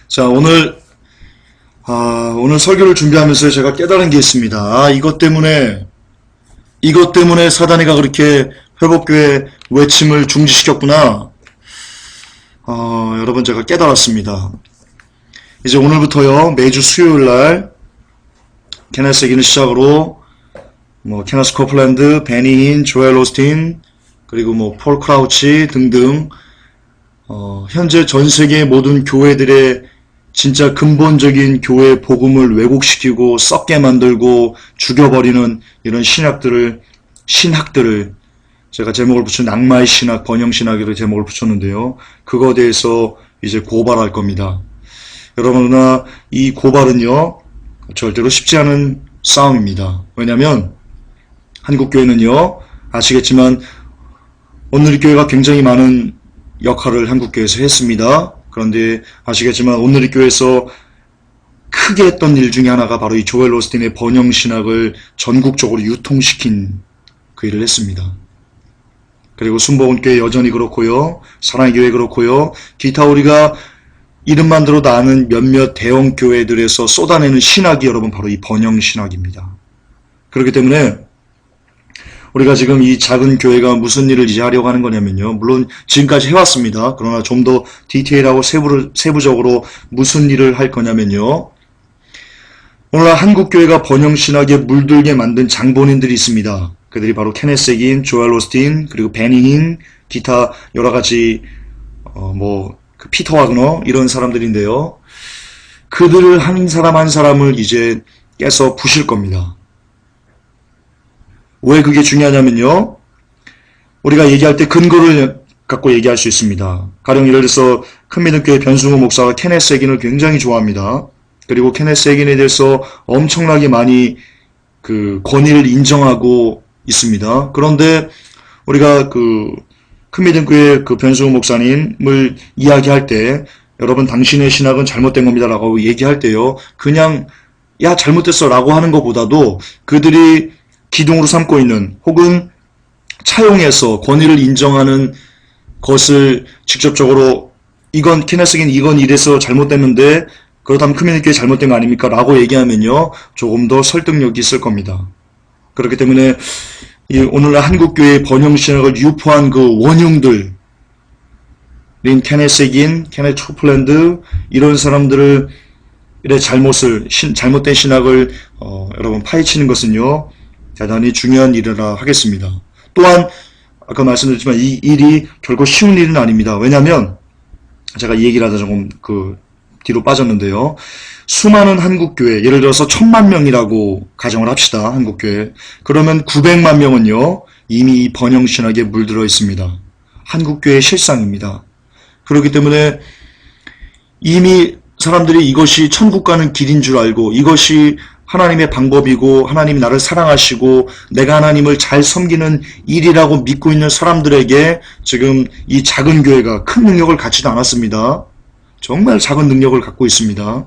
자, 오늘 설교를 준비하면서 제가 깨달은 게 있습니다. 이것 때문에 사단이가 그렇게 회복교회 외침을 중지시켰구나. 여러분 제가 깨달았습니다. 이제 오늘부터요, 매주 수요일 날, 케네스 얘기는 시작으로, 케네스 코플랜드, 베니 힌, 조엘 오스틴, 그리고 폴 크라우치 등등, 현재 전 세계 모든 교회들의 진짜 근본적인 교회 복음을 왜곡시키고 썩게 만들고 죽여버리는 이런 신학들을 제가 제목을 붙인 악마의 신학, 번영신학이라고 제목을 붙였는데요. 그거에 대해서 이제 고발할 겁니다. 여러분아, 이 고발은요, 절대로 쉽지 않은 싸움입니다. 왜냐면, 한국교회는요, 아시겠지만, 오늘의 교회가 굉장히 많은 역할을 한국교회에서 했습니다. 그런데 아시겠지만 오늘의 교회에서 크게 했던 일 중에 하나가 바로 이 조엘 오스틴의 번영신학을 전국적으로 유통시킨 그 일을 했습니다. 그리고 순복음교회 여전히 그렇고요. 사랑의 교회 그렇고요. 기타 우리가 이름만 들어도 아는 몇몇 대형 교회들에서 쏟아내는 신학이 여러분 바로 이 번영신학입니다. 그렇기 때문에 우리가 지금 이 작은 교회가 무슨 일을 이제 하려고 하는 거냐면요. 물론 지금까지 해왔습니다. 그러나 좀 더 디테일하고 세부적으로 무슨 일을 할 거냐면요. 오늘날 한국교회가 번영신학에 물들게 만든 장본인들이 있습니다. 그들이 바로 케네스 해긴, 조엘 오스틴, 그리고 베니 힌, 기타 여러가지 피터 와그너 이런 사람들인데요. 그들을 한 사람 한 사람을 이제 깨서 부실 겁니다. 왜 그게 중요하냐면요. 우리가 얘기할 때 근거를 갖고 얘기할 수 있습니다. 가령 예를 들어서 큰미등교회 변승호 목사가 케네스 해긴을 굉장히 좋아합니다. 그리고 케네스 해긴에 대해서 엄청나게 많이 그 권위를 인정하고 있습니다. 그런데 우리가 큰미등교회 변승호 목사님을 이야기할 때 여러분 당신의 신학은 잘못된 겁니다 라고 얘기할 때요. 그냥 야 잘못됐어 라고 하는 것보다도 그들이 기둥으로 삼고 있는 혹은 차용해서 권위를 인정하는 것을 직접적으로 이건 케네스 해긴 이건 이래서 잘못됐는데 그렇다면 커뮤니티에 잘못된 거 아닙니까? 라고 얘기하면요. 조금 더 설득력이 있을 겁니다. 그렇기 때문에 오늘날 한국교회의 번영신학을 유포한 그 원흉들 케네스 해긴, 케네스 코플랜드 이런 사람들의 잘못된 신학을 여러분 파헤치는 것은요. 대단히 중요한 일이라 하겠습니다. 또한 아까 말씀드렸지만 이 일이 결코 쉬운 일은 아닙니다. 왜냐하면 제가 이 얘기를 하다 조금 뒤로 빠졌는데요. 수많은 한국교회, 예를 들어서 1000만 명이라고 가정을 합시다. 한국교회. 그러면 900만 명은요. 이미 이 번영신학에 물들어 있습니다. 한국교회의 실상입니다. 그렇기 때문에 이미 사람들이 이것이 천국 가는 길인 줄 알고 이것이 하나님의 방법이고 하나님이 나를 사랑하시고 내가 하나님을 잘 섬기는 일이라고 믿고 있는 사람들에게 지금 이 작은 교회가 큰 능력을 갖지도 않았습니다. 정말 작은 능력을 갖고 있습니다.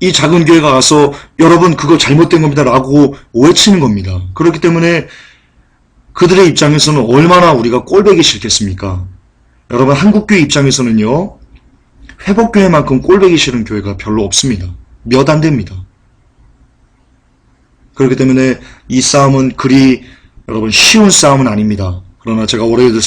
이 작은 교회가 가서 여러분 그거 잘못된 겁니다 라고 외치는 겁니다. 그렇기 때문에 그들의 입장에서는 얼마나 우리가 꼴보기 싫겠습니까? 여러분 한국교회 입장에서는요. 회복교회만큼 꼴보기 싫은 교회가 별로 없습니다. 몇 안 됩니다. 그렇기 때문에 이 싸움은 그리 여러분 쉬운 싸움은 아닙니다. 그러나 제가 월요일에도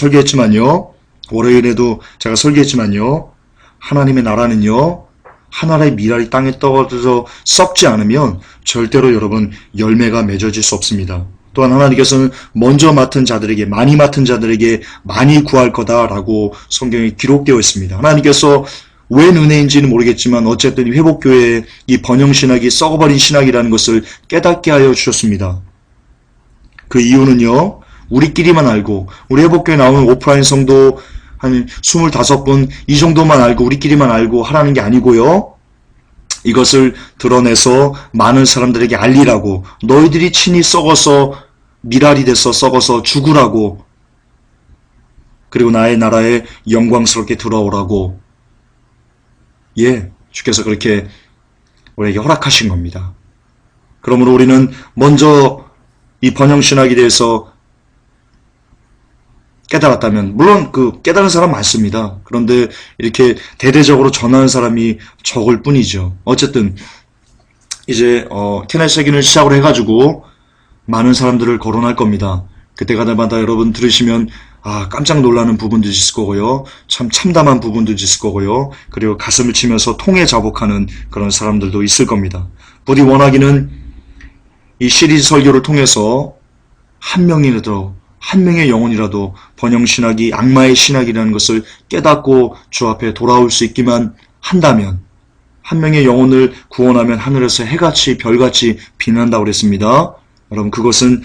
설계했지만요. 하나님의 나라는요. 하나의 미랄이 땅에 떨어져서 썩지 않으면 절대로 여러분 열매가 맺어질 수 없습니다. 또한 하나님께서는 먼저 맡은 자들에게 많이 맡은 자들에게 많이 구할 거다라고 성경에 기록되어 있습니다. 하나님께서 웬 은혜인지는 모르겠지만 어쨌든 회복교회의 이 번영신학이 썩어버린 신학이라는 것을 깨닫게 하여 주셨습니다. 그 이유는요. 우리끼리만 알고 우리 회복교회 나오는 오프라인 성도 한 25분 이 정도만 알고 우리끼리만 알고 하라는 게 아니고요. 이것을 드러내서 많은 사람들에게 알리라고 너희들이 친히 썩어서 미랄이 돼서 썩어서 죽으라고 그리고 나의 나라에 영광스럽게 들어오라고 주께서 그렇게 우리에게 허락하신 겁니다. 그러므로 우리는 먼저 이 번영신학에 대해서 깨달았다면, 물론 그 깨달은 사람 많습니다. 그런데 이렇게 대대적으로 전하는 사람이 적을 뿐이죠. 어쨌든 이제 케네스 세기를 시작으로 해가지고 많은 사람들을 거론할 겁니다. 그때가마다 여러분 들으시면 깜짝 놀라는 부분도 있을 거고요. 참 참담한 부분도 있을 거고요. 그리고 가슴을 치면서 통에 자복하는 그런 사람들도 있을 겁니다. 부디 원하기는 이 시리즈 설교를 통해서 한 명의 영혼이라도 번영신학이 악마의 신학이라는 것을 깨닫고 주 앞에 돌아올 수 있기만 한다면, 한 명의 영혼을 구원하면 하늘에서 해같이 별같이 빛난다고 그랬습니다. 여러분, 그것은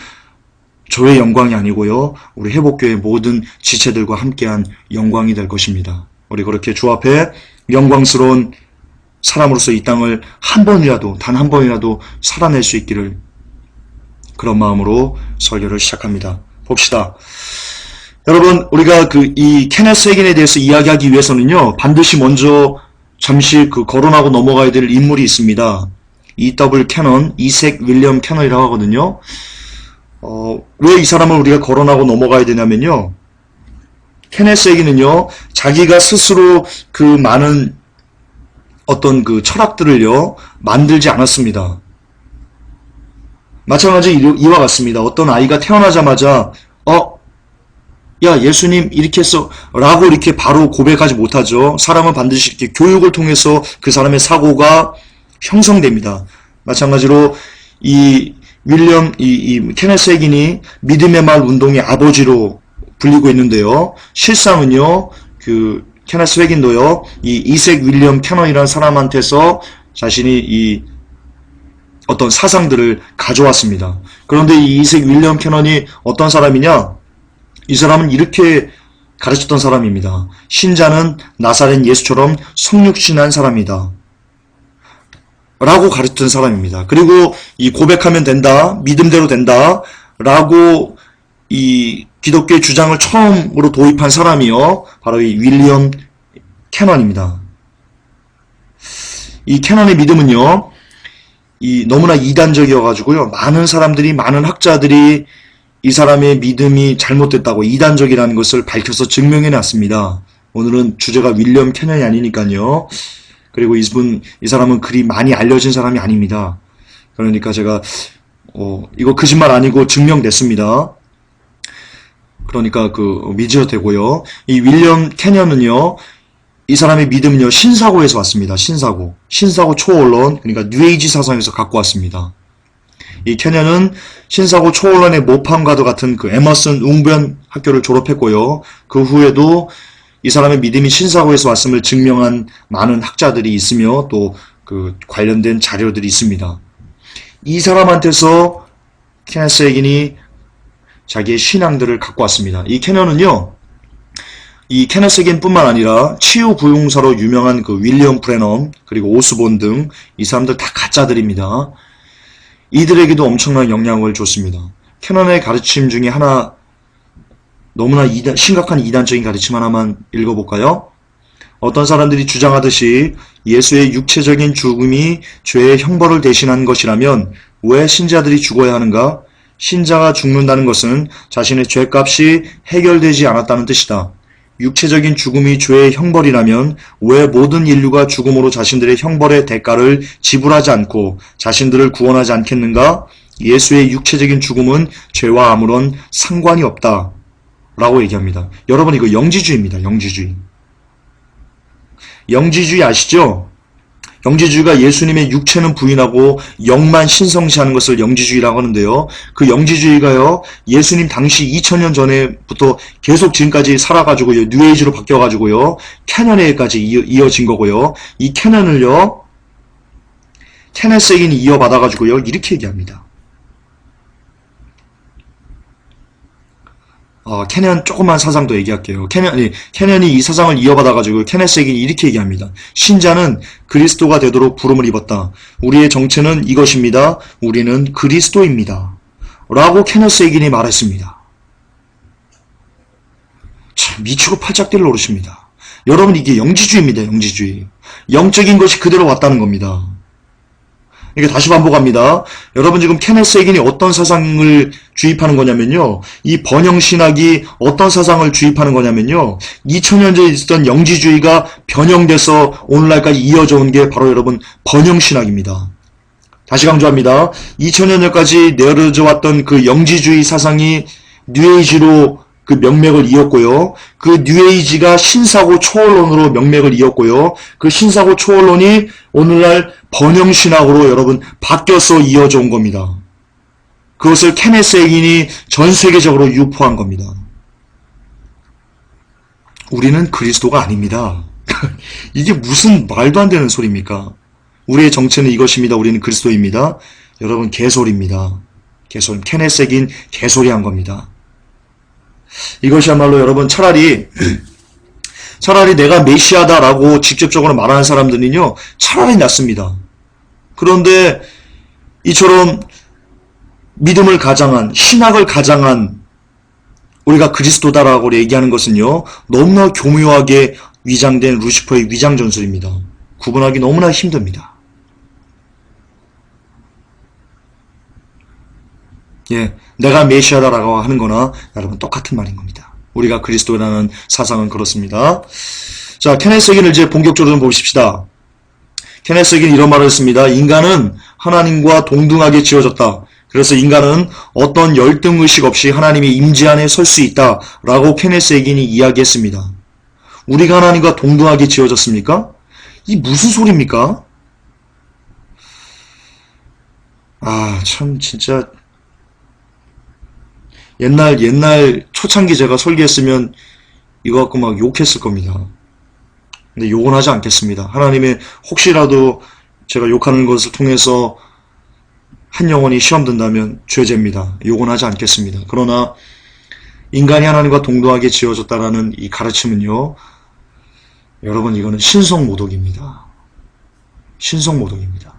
저의 영광이 아니고요, 우리 회복교회 모든 지체들과 함께한 영광이 될 것입니다. 우리 그렇게 주 앞에 영광스러운 사람으로서 이 땅을 단 한 번이라도 살아낼 수 있기를, 그런 마음으로 설교를 시작합니다. 봅시다. 여러분, 우리가 이 케네스 해긴에 대해서 이야기하기 위해서는요, 반드시 먼저 잠시 거론하고 넘어가야 될 인물이 있습니다. E.W. 캐넌, 이색 윌리엄 캐넌이라고 하거든요. 왜 이 사람을 우리가 거론하고 넘어가야 되냐면요, 케네스 해긴은요, 자기가 스스로 많은 어떤 철학들을요, 만들지 않았습니다. 마찬가지 이와 같습니다. 어떤 아이가 태어나자마자 야, 예수님 이렇게 했어 라고 이렇게 바로 고백하지 못하죠. 사람은 반드시 이렇게 교육을 통해서 그 사람의 사고가 형성됩니다. 마찬가지로 이 케네스 해긴이 믿음의 말 운동의 아버지로 불리고 있는데요. 실상은요, 케네스 해긴도요, 이 이색 윌리엄 캐넌이라는 사람한테서 자신이 어떤 사상들을 가져왔습니다. 그런데 이 이색 윌리엄 캐넌이 어떤 사람이냐? 이 사람은 이렇게 가르쳤던 사람입니다. 신자는 나사렛 예수처럼 성육신한 사람이다 라고 가르쳤던 사람입니다. 그리고 이 고백하면 된다, 믿음대로 된다 라고 이 기독교의 주장을 처음으로 도입한 사람이요, 바로 이 윌리엄 캐넌입니다. 이 캐넌의 믿음은요, 너무나 이단적이어가지고요, 많은 학자들이 이 사람의 믿음이 잘못됐다고 이단적이라는 것을 밝혀서 증명해놨습니다. 오늘은 주제가 윌리엄 캐넌이 아니니까요. 그리고 이 사람은 그리 많이 알려진 사람이 아닙니다. 그러니까 제가 이거 거짓말 아니고 증명됐습니다. 그러니까 믿으셔도 되고요. 이 윌리엄 캐넌은요, 이 사람의 믿음은요, 신사고에서 왔습니다. 신사고 초원론, 그러니까 뉴에이지 사상에서 갖고 왔습니다. 이 캐넌은 신사고 초원론의 모판과도 같은 에머슨 웅변 학교를 졸업했고요. 그 후에도 이 사람의 믿음이 신사고에서 왔음을 증명한 많은 학자들이 있으며 또 관련된 자료들이 있습니다. 이 사람한테서 케네스 해긴이 자기의 신앙들을 갖고 왔습니다. 이 캐넌은요, 이 케네스 해긴뿐만 아니라 치유 부용사로 유명한 윌리엄 브레넘, 그리고 오스본 등 이 사람들 다 가짜들입니다. 이들에게도 엄청난 영향을 줬습니다. 캐넌의 가르침 중에 하나, 너무나 심각한 이단적인 가르침 하나만 읽어볼까요? 어떤 사람들이 주장하듯이 예수의 육체적인 죽음이 죄의 형벌을 대신한 것이라면 왜 신자들이 죽어야 하는가? 신자가 죽는다는 것은 자신의 죄값이 해결되지 않았다는 뜻이다. 육체적인 죽음이 죄의 형벌이라면 왜 모든 인류가 죽음으로 자신들의 형벌의 대가를 지불하지 않고 자신들을 구원하지 않겠는가? 예수의 육체적인 죽음은 죄와 아무런 상관이 없다 라고 얘기합니다. 여러분, 이거 영지주의입니다. 영지주의 아시죠? 영지주의가 예수님의 육체는 부인하고 영만 신성시하는 것을 영지주의라고 하는데요. 그 영지주의가요, 예수님 당시 2000년 전에부터 계속 지금까지 살아가지고요, 뉴에이지로 바뀌어가지고요, 캐넌에까지 이어진 거고요. 이 캐넌을요, 케네스 해긴이 이어받아가지고요, 이렇게 얘기합니다. 캐넌 조그만 사상도 얘기할게요. 캐넌이 이 사상을 이어받아가지고 케네스 해긴이 이렇게 얘기합니다. 신자는 그리스도가 되도록 부름을 입었다. 우리의 정체는 이것입니다. 우리는 그리스도입니다. 라고 케네스 해긴이 말했습니다. 참 미치고 팔짝 뛸 노릇입니다. 여러분, 이게 영지주의입니다. 영지주의. 영적인 것이 그대로 왔다는 겁니다. 이게 다시 반복합니다. 여러분 지금 케네스 해긴이 어떤 사상을 주입하는 거냐면요. 이 번영신학이 어떤 사상을 주입하는 거냐면요. 2000년 전에 있었던 영지주의가 변형돼서 오늘날까지 이어져 온 게 바로 여러분 번영신학입니다. 다시 강조합니다. 2000년 전까지 내려져 왔던 그 영지주의 사상이 뉴에이지로 그 명맥을 이었고요. 그 뉴에이지가 신사고 초월론으로 명맥을 이었고요. 그 신사고 초월론이 오늘날 번영신학으로 여러분 바뀌어서 이어져 온 겁니다. 그것을 케네스 해긴이 전 세계적으로 유포한 겁니다. 우리는 그리스도가 아닙니다. 이게 무슨 말도 안 되는 소리입니까? 우리의 정체는 이것입니다. 우리는 그리스도입니다. 여러분 개소리입니다. 개소리. 케네스 해긴 개소리한 겁니다. 이것이야말로 여러분 차라리 내가 메시아다라고 직접적으로 말하는 사람들은요 차라리 낫습니다. 그런데 이처럼 믿음을 가장한 신학을 가장한 우리가 그리스도다라고 얘기하는 것은요 너무나 교묘하게 위장된 루시퍼의 위장 전술입니다. 구분하기 너무나 힘듭니다. 예, 내가 메시아다라고 하는 거나 여러분 똑같은 말인 겁니다. 우리가 그리스도라는 사상은 그렇습니다. 자, 케네스 해긴을 이제 본격적으로 좀 보십시다. 케네스 해긴은 이런 말을 했습니다. 인간은 하나님과 동등하게 지어졌다. 그래서 인간은 어떤 열등의식 없이 하나님의 임재 안에 설 수 있다. 라고 케네스 해긴이 이야기했습니다. 우리가 하나님과 동등하게 지어졌습니까? 이 무슨 소리입니까? 아, 참 진짜 옛날 초창기 제가 설계했으면 이거 갖고 막 욕했을 겁니다. 근데 욕은 하지 않겠습니다. 하나님의 혹시라도 제가 욕하는 것을 통해서 한 영혼이 시험 든다면 죄죄입니다. 욕은 하지 않겠습니다. 그러나 인간이 하나님과 동등하게 지어졌다라는 이 가르침은요. 여러분 이거는 신성모독입니다. 신성모독입니다.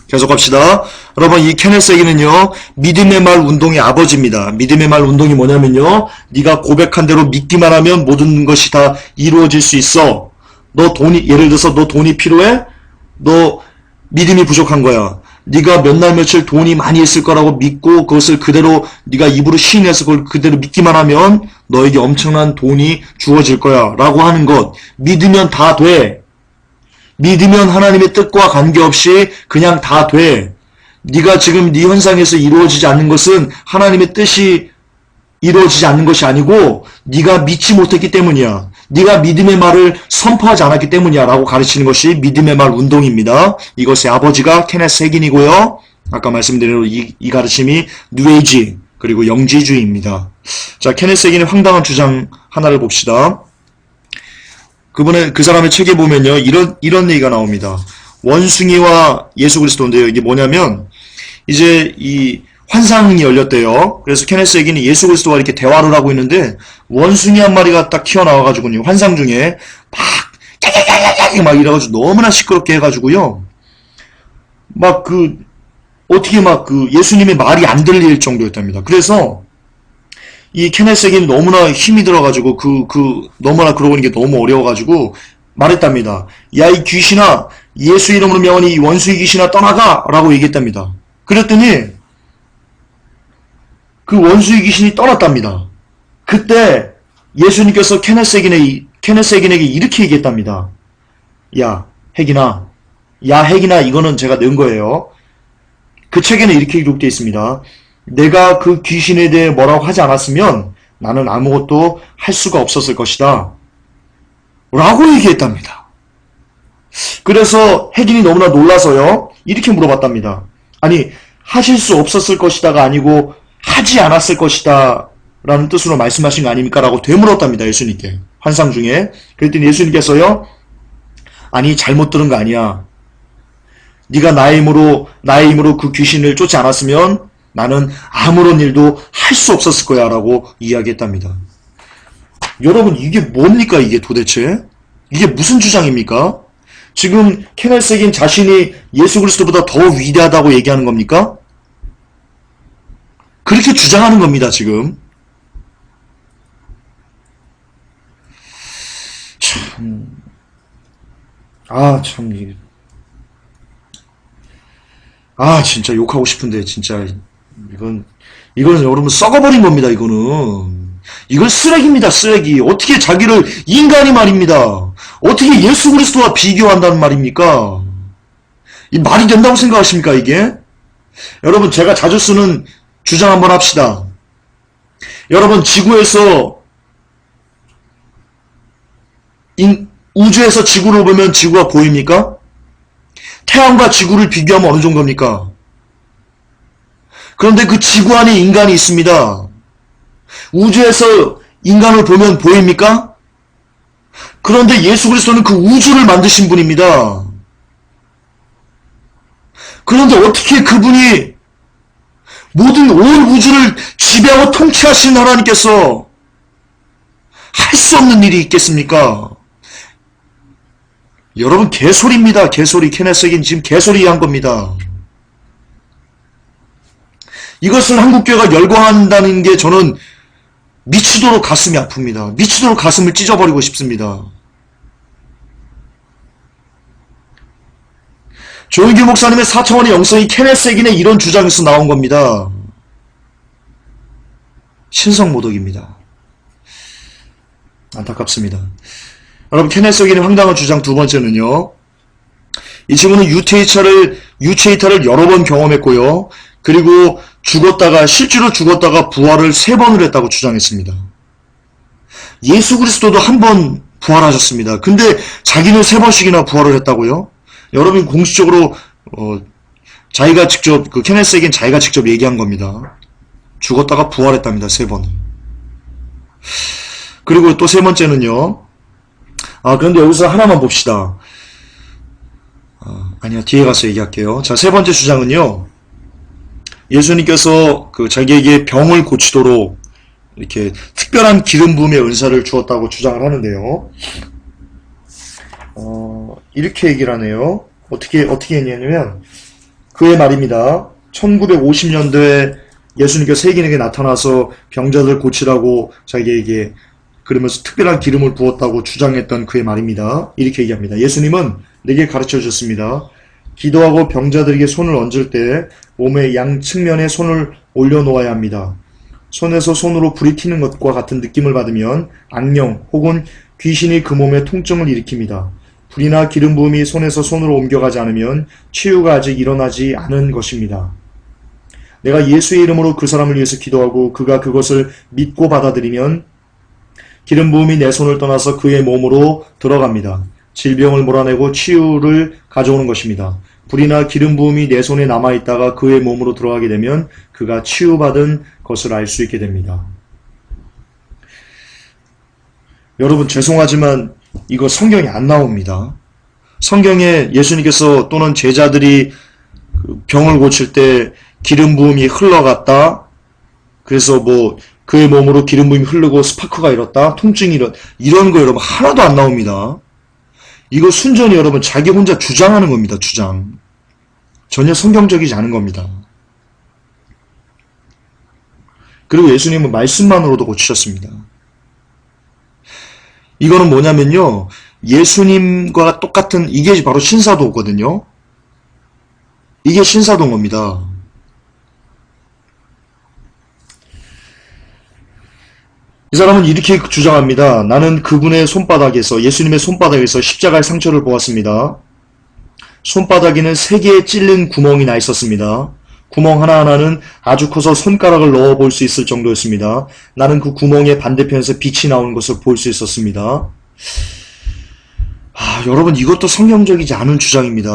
계속 갑시다. 여러분 이 케네스 해긴은요 믿음의 말 운동의 아버지입니다. 믿음의 말 운동이 뭐냐면요 네가 고백한 대로 믿기만 하면 모든 것이 다 이루어질 수 있어. 너 돈이 예를 들어서 너 돈이 필요해? 너 믿음이 부족한 거야. 네가 몇 날 며칠 돈이 많이 있을 거라고 믿고 그것을 그대로 네가 입으로 시인해서 그걸 그대로 믿기만 하면 너에게 엄청난 돈이 주어질 거야 라고 하는 것. 믿으면 다 돼. 믿으면 하나님의 뜻과 관계없이 그냥 다 돼. 네가 지금 네 현상에서 이루어지지 않는 것은 하나님의 뜻이 이루어지지 않는 것이 아니고 네가 믿지 못했기 때문이야. 네가 믿음의 말을 선포하지 않았기 때문이야 라고 가르치는 것이 믿음의 말 운동입니다. 이것의 아버지가 케네스 해긴이고요. 아까 말씀드린 대로 이 가르침이 뉴에이지 그리고 영지주의입니다. 자, 케네스 해긴의 황당한 주장 하나를 봅시다. 그 사람의 책에 보면요, 이런 얘기가 나옵니다. 원숭이와 예수 그리스도인데요. 이게 뭐냐면, 이제 이 환상이 열렸대요. 그래서 케네스 해긴이 예수 그리스도와 이렇게 대화를 하고 있는데, 원숭이 한 마리가 딱 튀어나와가지고요, 환상 중에, 막 이래가지고 너무나 시끄럽게 해가지고요, 어떻게 예수님의 말이 안 들릴 정도였답니다. 그래서, 이 케네스 해긴이 너무나 힘이 들어가지고 너무나 그러고 있는 게 너무 어려워가지고 말했답니다. 야 이 귀신아 예수 이름으로 명하니 이 원수의 귀신아 떠나가 라고 얘기했답니다. 그랬더니 그 원수의 귀신이 떠났답니다. 그때 예수님께서 케네스 해긴에게 이렇게 얘기했답니다. 야 해긴아 이거는 제가 넣은 거예요. 그 책에는 이렇게 기록되어 있습니다. 내가 그 귀신에 대해 뭐라고 하지 않았으면 나는 아무것도 할 수가 없었을 것이다. 라고 얘기했답니다. 그래서 해긴이 너무나 놀라서요. 이렇게 물어봤답니다. 아니 하실 수 없었을 것이다가 아니고 하지 않았을 것이다 라는 뜻으로 말씀하신 거 아닙니까? 라고 되물었답니다. 예수님께. 환상 중에. 그랬더니 예수님께서요. 아니 잘못 들은 거 아니야. 네가 나의 힘으로 그 귀신을 쫓지 않았으면 나는 아무런 일도 할 수 없었을 거야 라고 이야기했답니다. 여러분 이게 뭡니까 이게 도대체? 이게 무슨 주장입니까? 지금 케네스 해긴 자신이 예수 그리스도보다 더 위대하다고 얘기하는 겁니까? 그렇게 주장하는 겁니다 지금. 참... 아, 진짜 욕하고 싶은데, 진짜. 이건 여러분 썩어버린 겁니다, 이거는. 이건 쓰레기입니다, 쓰레기. 어떻게 자기를 인간이 말입니다. 어떻게 예수 그리스도와 비교한다는 말입니까? 이 말이 된다고 생각하십니까, 이게? 여러분, 제가 자주 쓰는 주장 한번 합시다. 여러분, 우주에서 지구를 보면 지구가 보입니까? 태양과 지구를 비교하면 어느 정도입니까? 그런데 그 지구 안에 인간이 있습니다. 우주에서 인간을 보면 보입니까? 그런데 예수 그리스도는 그 우주를 만드신 분입니다. 그런데 어떻게 그분이 모든 온 우주를 지배하고 통치하신 하나님께서 할 수 없는 일이 있겠습니까? 여러분, 개소리입니다. 개소리. 케네스에겐 지금 개소리 한 겁니다. 이것을 한국교회가 열광한다는 게 저는 미치도록 가슴이 아픕니다. 미치도록 가슴을 찢어버리고 싶습니다. 조은규 목사님의 4차원의 영성이 케네스에겐의 이런 주장에서 나온 겁니다. 신성모독입니다. 안타깝습니다. 여러분, 케네스에겐의 황당한 주장 두 번째는요. 이 친구는 유체이탈을 여러 번 경험했고요. 그리고 실제로 죽었다가 부활을 3번을 했다고 주장했습니다. 예수 그리스도도 한 번 부활하셨습니다. 근데 자기는 3번씩이나 부활을 했다고요? 여러분, 공식적으로 자기가 직접 케네스에겐 자기가 직접 얘기한 겁니다. 죽었다가 부활했답니다. 3번. 그리고 또 3번째는요. 그런데 여기서 하나만 봅시다. 아니야, 뒤에 가서 얘기할게요. 자, 3번째 주장은요. 예수님께서 자기에게 병을 고치도록 이렇게 특별한 기름 부음의 은사를 주었다고 주장을 하는데요. 이렇게 얘기를 하네요. 어떻게 했냐면, 그의 말입니다. 1950년도에 예수님께서 세계인에게 나타나서 병자들 고치라고 자기에게 그러면서 특별한 기름을 부었다고 주장했던 그의 말입니다. 이렇게 얘기합니다. 예수님은 내게 가르쳐 주셨습니다. 기도하고 병자들에게 손을 얹을 때 몸의 양측면에 손을 올려놓아야 합니다. 손에서 손으로 불이 튀는 것과 같은 느낌을 받으면 악령 혹은 귀신이 그 몸에 통증을 일으킵니다. 불이나 기름 부음이 손에서 손으로 옮겨가지 않으면 치유가 아직 일어나지 않은 것입니다. 내가 예수의 이름으로 그 사람을 위해서 기도하고 그가 그것을 믿고 받아들이면 기름 부음이 내 손을 떠나서 그의 몸으로 들어갑니다. 질병을 몰아내고 치유를 가져오는 것입니다. 불이나 기름 부음이 내 손에 남아있다가 그의 몸으로 들어가게 되면 그가 치유받은 것을 알 수 있게 됩니다. 여러분, 죄송하지만 이거 성경에 안 나옵니다. 성경에 예수님께서 또는 제자들이 병을 고칠 때 기름 부음이 흘러갔다. 그래서 그의 몸으로 기름 부음이 흐르고 스파크가 일었다. 통증이 이런 거 여러분 하나도 안 나옵니다. 이거 순전히 여러분 자기 혼자 주장하는 겁니다. 주장. 전혀 성경적이지 않은 겁니다. 그리고 예수님은 말씀만으로도 고치셨습니다. 이거는 뭐냐면요. 예수님과 똑같은 이게 바로 신사도거든요. 이게 신사도인 겁니다. 이 사람은 이렇게 주장합니다. 나는 그분의 손바닥에서, 예수님의 손바닥에서 십자가의 상처를 보았습니다. 손바닥에는 3개의 찔린 구멍이 나 있었습니다. 구멍 하나하나는 아주 커서 손가락을 넣어볼 수 있을 정도였습니다. 나는 그 구멍의 반대편에서 빛이 나오는 것을 볼 수 있었습니다. 여러분, 이것도 성경적이지 않은 주장입니다.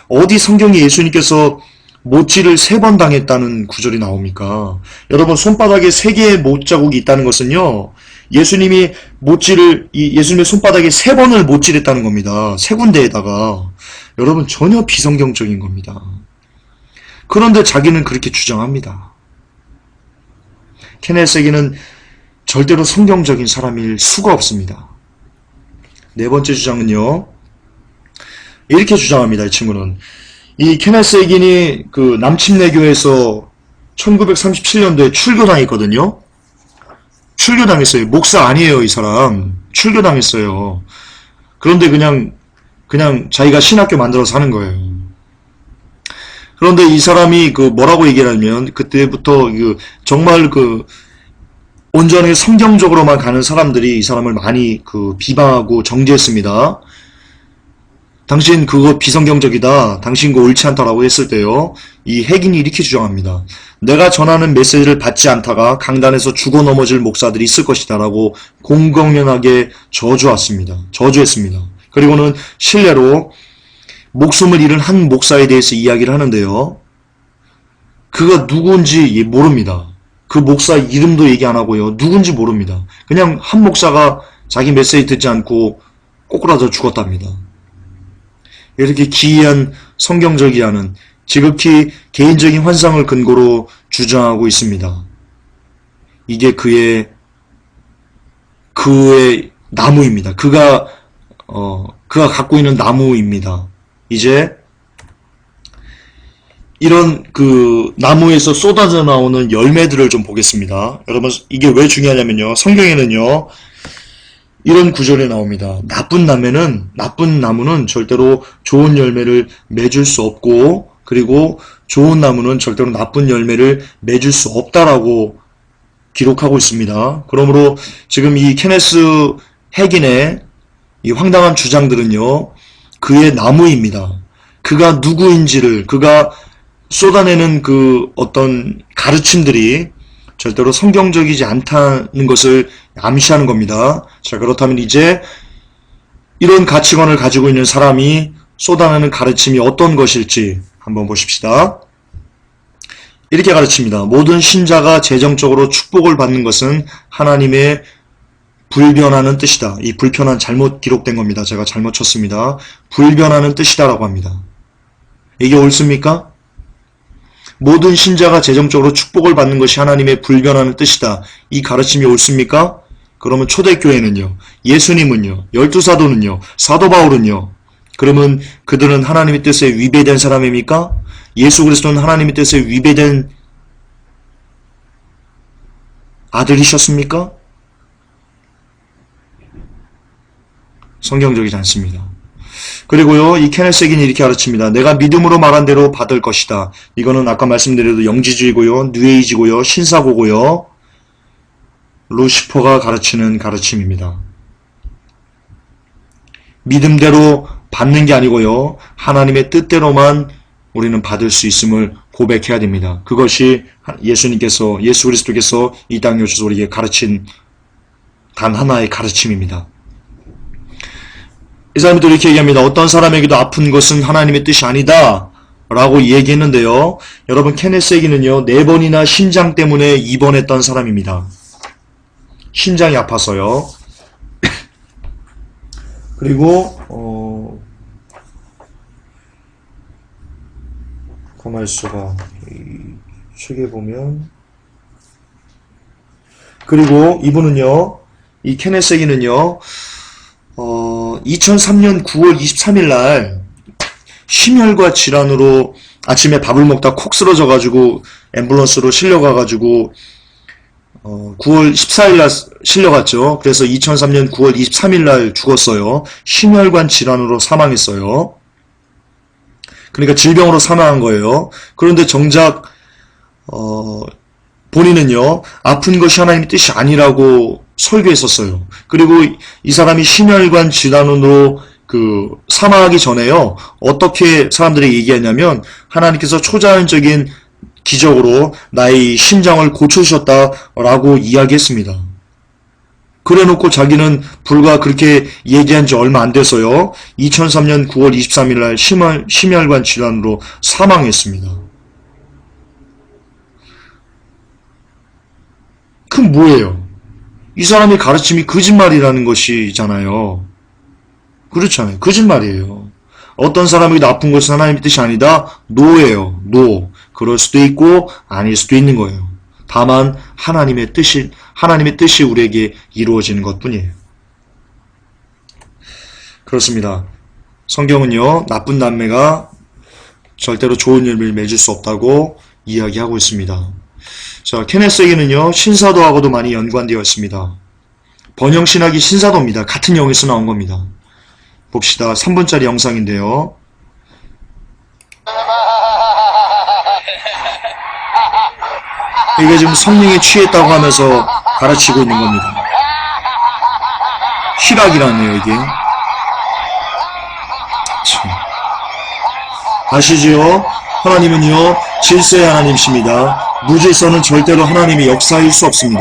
어디 성경에 예수님께서 못질을 3번 당했다는 구절이 나옵니까? 여러분, 손바닥에 3개의 못자국이 있다는 것은요, 예수님의 손바닥에 3번을 못질했다는 겁니다. 3군데에다가. 여러분, 전혀 비성경적인 겁니다. 그런데 자기는 그렇게 주장합니다. 케네스에겐은 절대로 성경적인 사람일 수가 없습니다. 4번째 주장은요, 이렇게 주장합니다. 이 친구는. 이 케네스에겐이 남침내교에서 1937년도에 출교당했거든요. 출교당했어요. 목사 아니에요, 이 사람. 출교당했어요. 그런데 그냥 자기가 신학교 만들어서 하는 거예요. 그런데 이 사람이 뭐라고 얘기를 하냐면, 그때부터 정말 온전히 성경적으로만 가는 사람들이 이 사람을 많이 비방하고 정죄했습니다. 당신 그거 비성경적이다. 당신 그거 옳지 않다라고 했을 때요. 이 핵인이 이렇게 주장합니다. 내가 전하는 메시지를 받지 않다가 강단에서 죽어 넘어질 목사들이 있을 것이다 라고 공공연하게 저주했습니다. 그리고는 실례로 목숨을 잃은 한 목사에 대해서 이야기를 하는데요. 그가 누군지 모릅니다. 그 목사 이름도 얘기 안 하고요. 누군지 모릅니다. 그냥 한 목사가 자기 메시지 듣지 않고 꼬꾸라져 죽었답니다. 이렇게 기이한 성경적이 하는 지극히 개인적인 환상을 근거로 주장하고 있습니다. 이게 그의 나무입니다. 그가 갖고 있는 나무입니다. 이제 이런 나무에서 쏟아져 나오는 열매들을 좀 보겠습니다. 여러분, 이게 왜 중요하냐면요. 성경에는요, 이런 구절이 나옵니다. 나쁜 나무는 절대로 좋은 열매를 맺을 수 없고, 그리고 좋은 나무는 절대로 나쁜 열매를 맺을 수 없다라고 기록하고 있습니다. 그러므로 지금 이 케네스 핵인의 이 황당한 주장들은요, 그의 나무입니다. 그가 누구인지를, 그가 쏟아내는 어떤 가르침들이 절대로 성경적이지 않다는 것을 암시하는 겁니다. 자, 그렇다면 이제 이런 가치관을 가지고 있는 사람이 쏟아내는 가르침이 어떤 것일지 한번 보십시다. 이렇게 가르칩니다. 모든 신자가 재정적으로 축복을 받는 것은 하나님의 불변하는 뜻이다. 이 불편한 잘못 기록된 겁니다. 제가 잘못 쳤습니다. 불변하는 뜻이다라고 합니다. 이게 옳습니까? 모든 신자가 재정적으로 축복을 받는 것이 하나님의 불변하는 뜻이다. 이 가르침이 옳습니까? 그러면 초대교회는요, 예수님은요, 12사도는요, 사도 바울은요, 그러면 그들은 하나님의 뜻에 위배된 사람입니까? 예수 그리스도는 하나님의 뜻에 위배된 아들이셨습니까? 성경적이지 않습니다. 그리고요, 이 케네스 핵인이 이렇게 가르칩니다. 내가 믿음으로 말한 대로 받을 것이다. 이거는 아까 말씀드려도 영지주의고요, 뉴에이지고요, 신사고고요, 루시퍼가 가르치는 가르침입니다. 믿음대로 받는 게 아니고요, 하나님의 뜻대로만 우리는 받을 수 있음을 고백해야 됩니다. 그것이 예수 그리스도께서 이 땅에 오셔서 우리에게 가르친 단 하나의 가르침입니다. 이 사람들이 이렇게 얘기합니다. 어떤 사람에게도 아픈 것은 하나님의 뜻이 아니다 라고 얘기했는데요. 여러분, 케네스 핵인은요, 4번이나 신장 때문에 입원했던 사람입니다. 신장이 아파서요. 그리고 가만있어봐. 이 책에 보면, 그리고 이분은요, 이 케네스 핵인은요, 2003년 9월 23일 날 심혈관 질환으로 아침에 밥을 먹다 콕 쓰러져가지고 앰뷸런스로 실려가가지고 9월 14일 날 실려갔죠. 그래서 2003년 9월 23일 날 죽었어요. 심혈관 질환으로 사망했어요. 그러니까 질병으로 사망한 거예요. 그런데 정작 본인은요, 아픈 것이 하나님의 뜻이 아니라고 설교했었어요. 그리고 이 사람이 심혈관 질환으로 사망하기 전에요, 어떻게 사람들이 얘기했냐면, 하나님께서 초자연적인 기적으로 나의 심장을 고쳐주셨다라고 이야기했습니다. 그래 놓고 자기는 불과 그렇게 얘기한 지 얼마 안 돼서요, 2003년 9월 23일 날 심혈관 질환으로 사망했습니다. 그럼 뭐예요? 이 사람의 가르침이 거짓말이라는 것이잖아요. 그렇잖아요. 거짓말이에요. 어떤 사람에게도 아픈 것은 하나님의 뜻이 아니다? 노예요. 노. 그럴 수도 있고 아닐 수도 있는 거예요. 다만 하나님의 뜻이 우리에게 이루어지는 것뿐이에요. 그렇습니다. 성경은요, 나쁜 남매가 절대로 좋은 열매를 맺을 수 없다고 이야기하고 있습니다. 자, 케네스 핵인은요, 신사도하고도 많이 연관되어 있습니다. 번영신학이 신사도입니다. 같은 영에서 나온 겁니다. 봅시다. 3분짜리 영상인데요. 이게 지금 성령에 취했다고 하면서 가르치고 있는 겁니다. 희락이라네요, 이게. 참. 아시지요? 하나님은요, 질서의 하나님이십니다. 무질서는 절대로 하나님의 역사일 수 없습니다.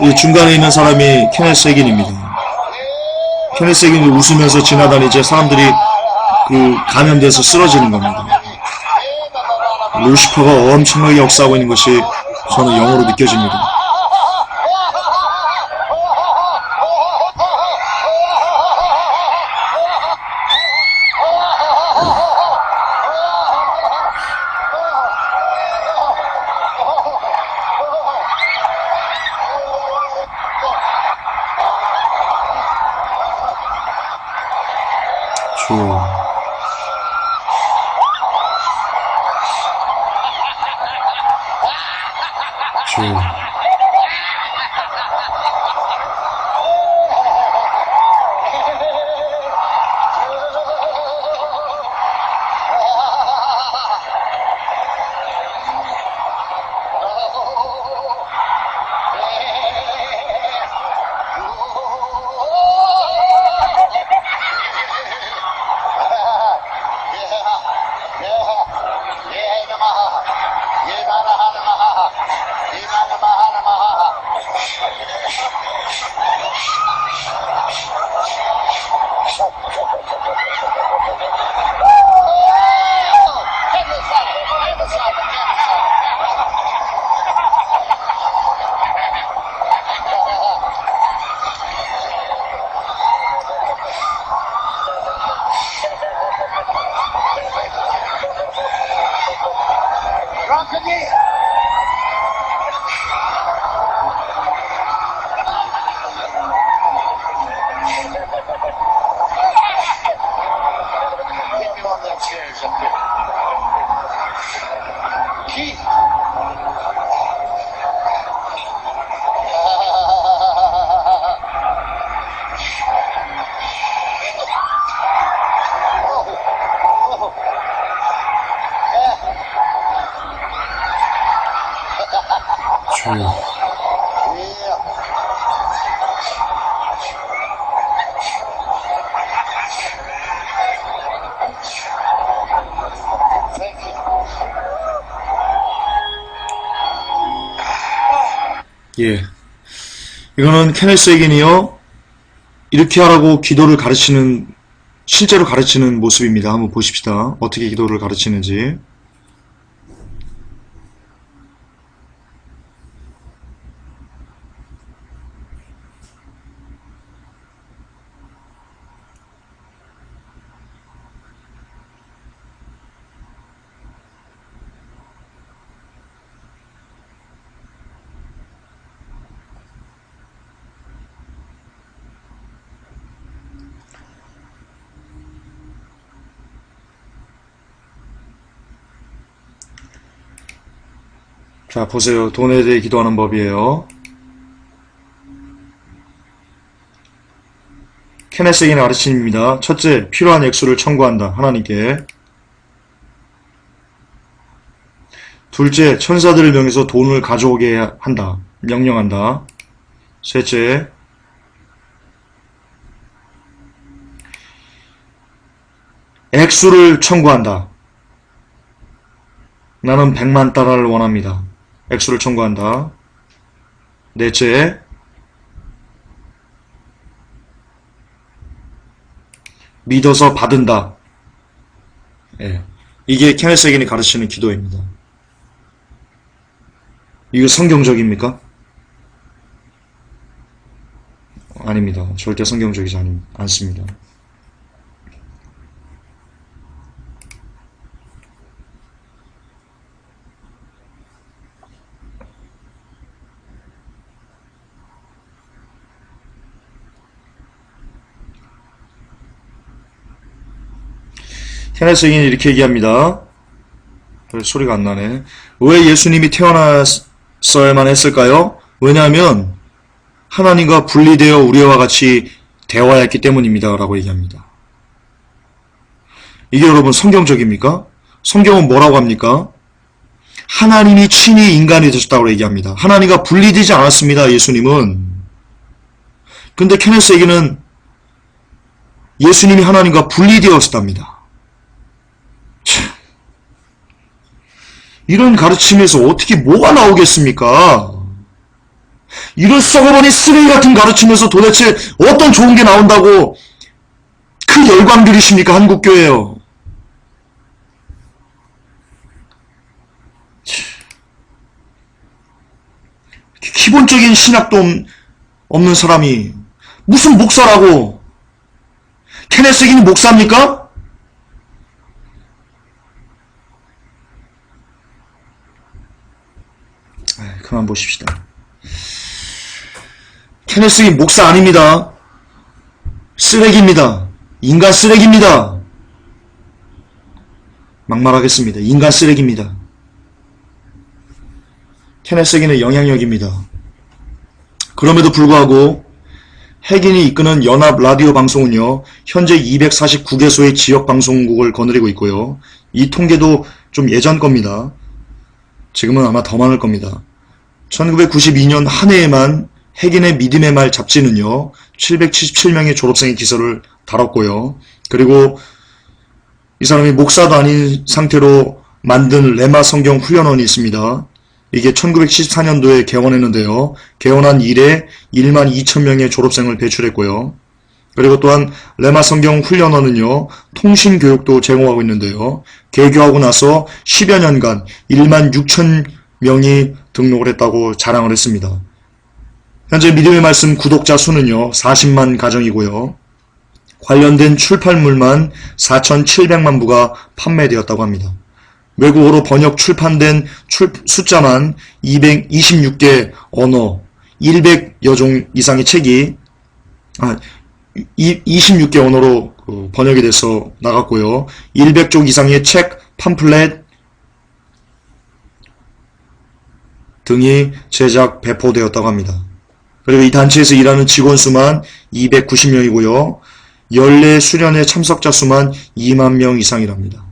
이 중간에 있는 사람이 케네스 에긴입니다. 케네스 에긴이 웃으면서 지나다니자 사람들이 감염돼서 쓰러지는 겁니다. 루시퍼가 엄청나게 역사하고 있는 것이 저는 영으로 느껴집니다. 주. 예. 이거는 케네스 에긴이요, 이렇게 하라고 기도를 가르치는, 실제로 가르치는 모습입니다. 한번 보십시다. 어떻게 기도를 가르치는지. 자, 보세요. 돈에 대해 기도하는 법이에요. 케네스 에긴의 가르침입니다. 첫째, 필요한 액수를 청구한다. 하나님께. 둘째, 천사들을 명해서 돈을 가져오게 한다. 명령한다. 셋째, 액수를 청구한다. 나는 100만 달러를 원합니다. 액수를 청구한다. 넷째, 믿어서 받은다. 예. 이게 케네스 에긴이 가르치는 기도입니다. 이거 성경적입니까? 아닙니다. 절대 성경적이지 않습니다. 케네스 에긴이 이렇게 얘기합니다. 소리가 안 나네. 왜 예수님이 태어났어야만 했을까요? 왜냐하면 하나님과 분리되어 우리와 같이 대화했기 때문입니다. 라고 얘기합니다. 이게 여러분 성경적입니까? 성경은 뭐라고 합니까? 하나님이 친히 인간이 되셨다고 얘기합니다. 하나님과 분리되지 않았습니다. 예수님은. 근데 케네스에게는 예수님이 하나님과 분리되었답니다. 참, 이런 가르침에서 어떻게 뭐가 나오겠습니까? 이런 썩어버린 쓰레기 같은 가르침에서 도대체 어떤 좋은 게 나온다고 그 열광들이십니까? 한국교회요. 기본적인 신학도 없는 사람이 무슨 목사라고? 케네스에게는 목사입니까? 그만 보십시다. 케네스에게 목사 아닙니다. 쓰레기입니다. 인간 쓰레기입니다. 막말하겠습니다. 인간 쓰레기입니다. 케네스에게는 영향력입니다. 그럼에도 불구하고 핵인이 이끄는 연합 라디오 방송은요, 현재 249개소의 지역 방송국을 거느리고 있고요. 이 통계도 좀 예전 겁니다. 지금은 아마 더 많을 겁니다. 1992년 한 해에만 핵인의 믿음의 말 잡지는요, 777명의 졸업생의 기사를 다뤘고요. 그리고 이 사람이 목사도 아닌 상태로 만든 레마 성경 훈련원이 있습니다. 이게 1974년도에 개원했는데요. 개원한 이래 1만 2천 명의 졸업생을 배출했고요. 그리고 또한 레마 성경 훈련원은요, 통신 교육도 제공하고 있는데요. 개교하고 나서 10여 년간 1만 6천 명이 등록을 했다고 자랑을 했습니다. 현재 믿음의 말씀 구독자 수는요, 40만 가정이고요. 관련된 출판물만 4,700만 부가 판매되었다고 합니다. 외국어로 번역 출판된 숫자만 226개 언어, 100여 종 이상의 책이 26개 언어로 번역이 돼서 나갔고요. 100쪽 이상의 책, 팜플렛 등이 제작, 배포되었다고 합니다. 그리고 이 단체에서 일하는 직원 수만 290명이고요. 연례 수련회 참석자 수만 2만 명 이상이랍니다.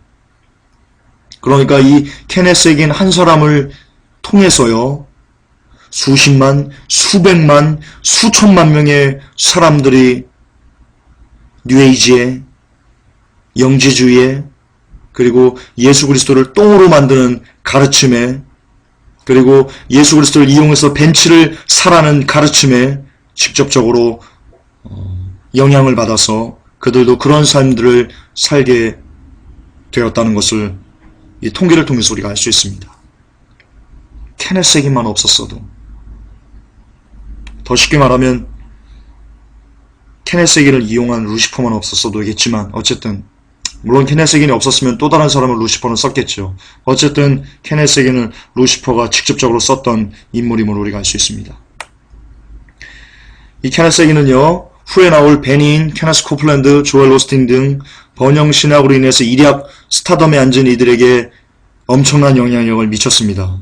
그러니까 이 케네스에겐 한 사람을 통해서요, 수십만, 수백만, 수천만 명의 사람들이 뉴에이지에, 영지주의에, 그리고 예수 그리스도를 똥으로 만드는 가르침에, 그리고 예수 그리스도를 이용해서 벤치를 사라는 가르침에 직접적으로 영향을 받아서 그들도 그런 삶들을 살게 되었다는 것을 이 통계를 통해서 우리가 알 수 있습니다. 케네스에게만 없었어도, 더 쉽게 말하면 케네스에게를 이용한 루시퍼만 없었어도겠지만, 어쨌든 물론 케네스에겐이 없었으면 또 다른 사람을 루시퍼는 썼겠죠. 어쨌든 케네스에겐은 루시퍼가 직접적으로 썼던 인물임을 우리가 알 수 있습니다. 이 케네스에겐은요, 후에 나올 베닌, 케네스 코플랜드, 조엘 오스틴 등 번영신학으로 인해서 일약 스타덤에 앉은 이들에게 엄청난 영향력을 미쳤습니다.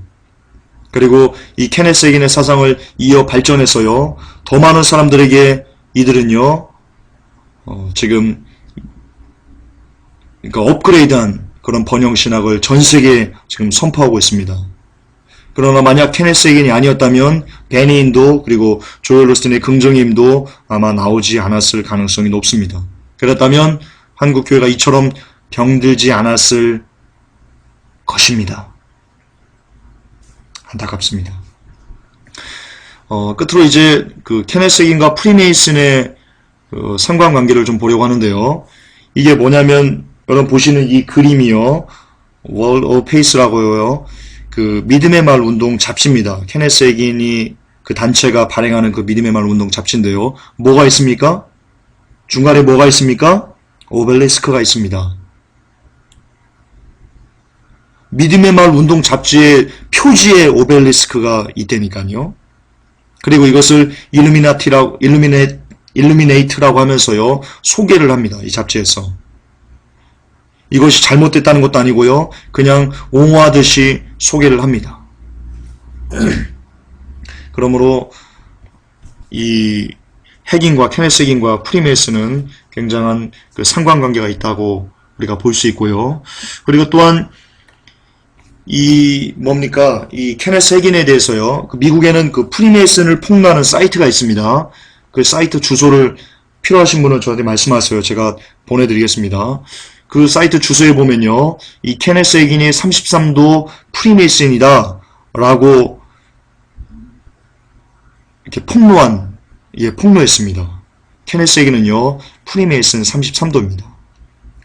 그리고 이 케네스에겐의 사상을 이어 발전해서요, 더 많은 사람들에게 이들은요, 지금 그러니까 업그레이드한 그런 번영신학을 전 세계에 지금 선포하고 있습니다. 그러나 만약 케네스에겐이 아니었다면 베니인도 그리고 조엘 오스틴의 긍정의 힘도 아마 나오지 않았을 가능성이 높습니다. 그랬다면 한국교회가 이처럼 병들지 않았을 것입니다. 안타깝습니다. 끝으로 이제 그 케네스에겐과 프리메이슨의 상관관계를 좀 보려고 하는데요. 이게 뭐냐면 여러분 보시는 이 그림이요, World of Peace라고요. 그 믿음의 말 운동 잡지입니다. 케네스에겐이 그 단체가 발행하는 그 믿음의 말 운동 잡지인데요. 뭐가 있습니까? 중간에 뭐가 있습니까? 오벨리스크가 있습니다. 믿음의 말 운동 잡지의 표지에 오벨리스크가 있다니까요. 그리고 이것을 일루미네이트라고 하면서요, 소개를 합니다. 이 잡지에서. 이것이 잘못됐다는 것도 아니고요, 그냥 옹호하듯이 소개를 합니다. 그러므로 이 핵인과 케네스 핵인과 프리메이슨은 굉장한 그 상관관계가 있다고 우리가 볼 수 있고요. 그리고 또한 이 케네스 핵인에 대해서요. 그 미국에는 그 프리메이슨을 폭로하는 사이트가 있습니다. 그 사이트 주소를 필요하신 분은 저한테 말씀하세요. 제가 보내드리겠습니다. 그 사이트 주소에 보면요. 이 케네스 핵인이 33도 프리메이슨이다 라고 이렇게 폭로했습니다. 케네스 핵인은요. 프리메이슨 33도입니다.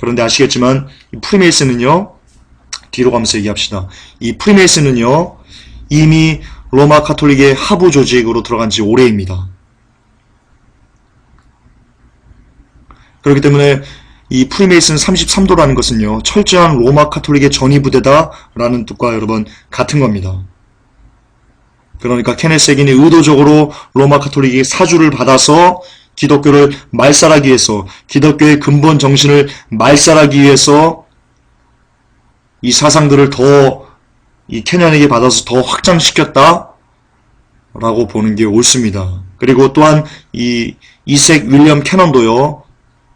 그런데 아시겠지만 이 프리메이슨은요. 뒤로 가면서 얘기합시다. 이 프리메이슨은요. 이미 로마 카톨릭의 하부 조직으로 들어간 지 오래입니다. 그렇기 때문에 이 프리메이슨 33도라는 것은요. 철저한 로마 카톨릭의 전위부대다라는 뜻과 여러분 같은 겁니다. 그러니까 케네스 핵인이 의도적으로 로마 카톨릭이 사주를 받아서 기독교를 말살하기 위해서, 기독교의 근본 정신을 말살하기 위해서 이 사상들을 더 이 캐년에게 받아서 더 확장시켰다 라고 보는 게 옳습니다. 그리고 또한 이 이색 윌리엄 캐넌도요.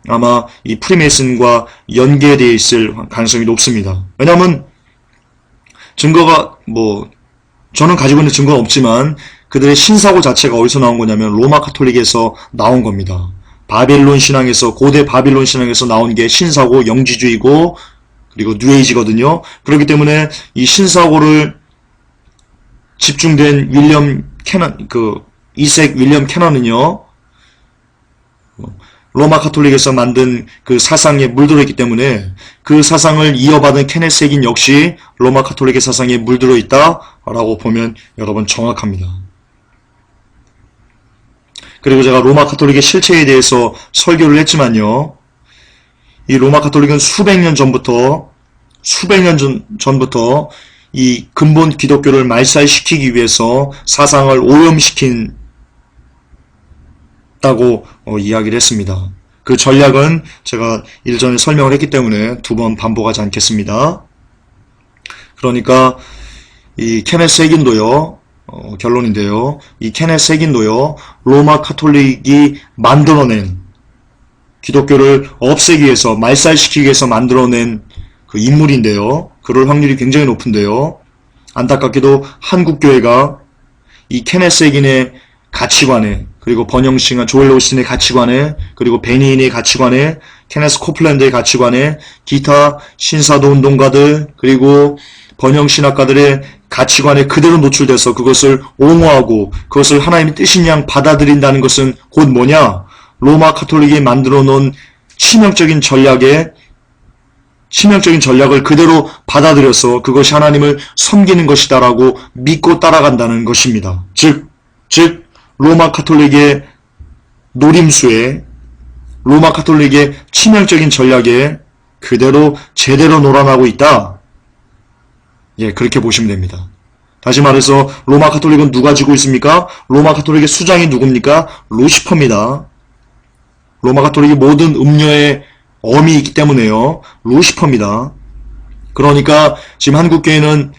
아마 이 프리메이슨과 연계되어 있을 가능성이 높습니다. 왜냐하면 증거가 저는 가지고 있는 증거가 없지만 그들의 신사고 자체가 어디서 나온 거냐면 로마 카톨릭에서 나온 겁니다. 바빌론 신앙에서, 고대 바빌론 신앙에서 나온 게 신사고 영지주의고 그리고 뉴에이지거든요. 그렇기 때문에 이 신사고를 집중된 이색 윌리엄 캐넌은요. 로마 카톨릭에서 만든 그 사상에 물들어 있기 때문에 그 사상을 이어받은 케네스 핵인 역시 로마 카톨릭의 사상에 물들어 있다라고 보면 여러분 정확합니다. 그리고 제가 로마 카톨릭의 실체에 대해서 설교를 했지만요. 이 로마 카톨릭은 수백 년 전부터 이 근본 기독교를 말살시키기 위해서 사상을 오염시킨 다고 이야기를 했습니다. 그 전략은 제가 일전에 설명을 했기 때문에 두 번 반복하지 않겠습니다. 그러니까 이 케네스 핵인도요. 결론인데요. 이 케네스 핵인도요. 로마 카톨릭이 만들어낸 기독교를 없애기 위해서 말살시키기 위해서 만들어낸 그 인물인데요. 그럴 확률이 굉장히 높은데요. 안타깝게도 한국교회가 이 케네스 핵인의 가치관에 그리고 번영신과 조엘 오스틴의 가치관에 그리고 베니인의 가치관에 케네스 코플랜드의 가치관에 기타 신사도 운동가들 그리고 번영신학가들의 가치관에 그대로 노출돼서 그것을 옹호하고 그것을 하나님의 뜻인 양 받아들인다는 것은 곧 뭐냐? 로마 카톨릭이 만들어 놓은 치명적인 전략을 그대로 받아들여서 그것이 하나님을 섬기는 것이다라고 믿고 따라간다는 것입니다. 즉 로마 카톨릭의 노림수에 로마 카톨릭의 치명적인 전략에 그대로 제대로 놀아나고 있다. 예, 그렇게 보시면 됩니다. 다시 말해서 로마 카톨릭은 누가 지고 있습니까? 로마 카톨릭의 수장이 누굽니까? 루시퍼입니다. 로마 카톨릭이 모든 음녀의 엄이 있기 때문에요. 루시퍼입니다. 그러니까 지금 한국교회는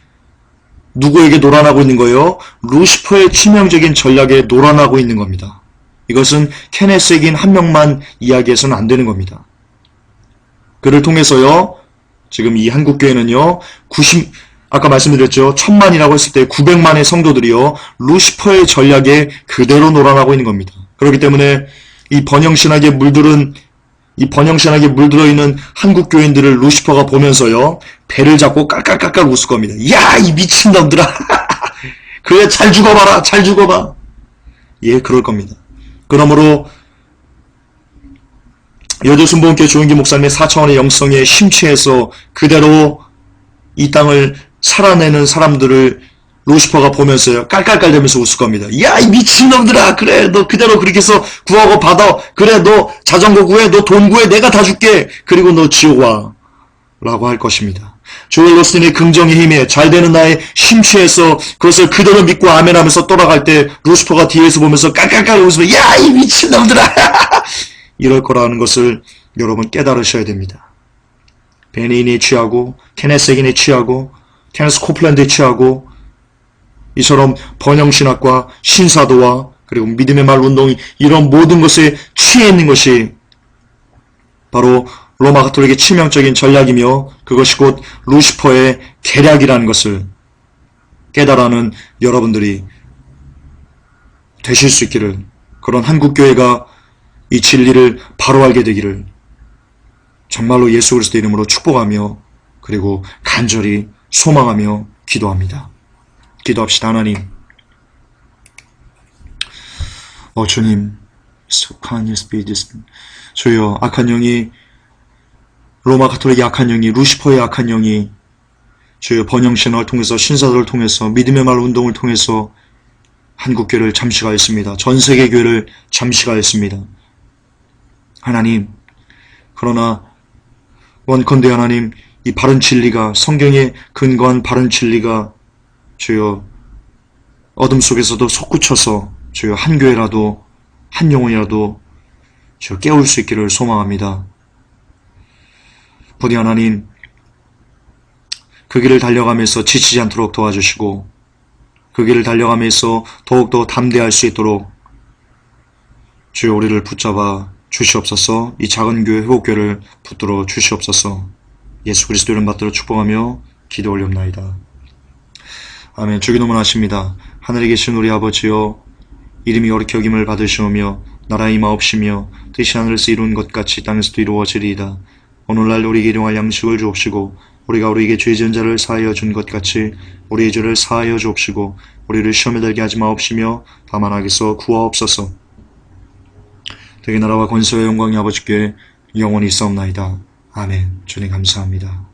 누구에게 놀아나고 있는 거예요? 루시퍼의 치명적인 전략에 놀아나고 있는 겁니다. 이것은 케네스 핵인 한 명만 이야기해서는 안 되는 겁니다. 그를 통해서요. 지금 이 한국교회는요. 아까 말씀드렸죠. 1000만이라고 했을 때 900만의 성도들이요. 루시퍼의 전략에 그대로 놀아나고 있는 겁니다. 그렇기 때문에 이 번영신학에 물들어 있는 한국 교인들을 루시퍼가 보면서요. 배를 잡고 깔깔깔깔 웃을 겁니다. 야, 이 미친놈들아. 그래, 잘 죽어봐라. 잘 죽어봐. 예, 그럴 겁니다. 그러므로 여조순복음교회 조은기 목사님의 4차원의 영성에 심취해서 그대로 이 땅을 살아내는 사람들을 루시퍼가 보면서요. 깔깔깔대면서 웃을 겁니다. 야, 이 미친놈들아. 그래, 너 그대로 그렇게 해서 구하고 받아. 그래, 너 자전거 구해. 너 돈 구해. 내가 다 줄게. 그리고 너 지옥 와. 라고 할 것입니다. 조엘 오스틴의 긍정의 힘에 잘되는 나에 심취해서 그것을 그대로 믿고 아멘하면서 돌아갈 때 루시퍼가 뒤에서 보면서 깔깔깔 웃으면 야, 이 미친놈들아. 이럴 거라는 것을 여러분 깨달으셔야 됩니다. 베니인에 취하고 케네스 핵인에 취하고 케네스 코플랜드에 취하고 이처럼 번영신학과 신사도와 그리고 믿음의 말 운동이 이런 모든 것에 취해 있는 것이 바로 로마 가톨릭의 치명적인 전략이며 그것이 곧 루시퍼의 계략이라는 것을 깨달아는 여러분들이 되실 수 있기를, 그런 한국교회가 이 진리를 바로 알게 되기를 정말로 예수 그리스도 이름으로 축복하며 그리고 간절히 소망하며 기도합니다. 기도합시다. 하나님, 주님, 주여, 악한 영이, 로마 가톨릭의 악한 영이, 루시퍼의 악한 영이 주여 번영신학을 통해서, 신사들을 통해서, 믿음의 말 운동을 통해서 한국교회를 잠식하였습니다. 전세계 교회를 잠식하였습니다. 하나님, 그러나 원컨대 하나님, 이 바른 진리가, 성경에 근거한 바른 진리가 주여 어둠 속에서도 솟구쳐서 주여 한 교회라도, 한 영혼이라도 주여 깨울 수 있기를 소망합니다. 부디 하나님, 그 길을 달려가면서 지치지 않도록 도와주시고 그 길을 달려가면서 더욱더 담대할 수 있도록 주여 우리를 붙잡아 주시옵소서. 이 작은 교회 회복교회를 붙들어 주시옵소서. 예수 그리스도 이름 받들어 축복하며 기도 올렵나이다. 아멘. 주기도문 하십니다. 하늘에 계신 우리 아버지여, 이름이 어렵게 여김을 받으시오며 나라의 임하옵시며 뜻이 하늘에서 이룬 것 같이 땅에서도 이루어지리이다. 오늘날 우리에게 일용할 양식을 주옵시고 우리가 우리에게 죄 지은 자를 사하여 준 것 같이 우리의 죄를 사하여 주옵시고 우리를 시험에 들게 하지 마옵시며 다만 악에서 구하옵소서. 되게 나라와 권세와 영광이 아버지께 영원히 있사옵나이다. 아멘. 주님 감사합니다.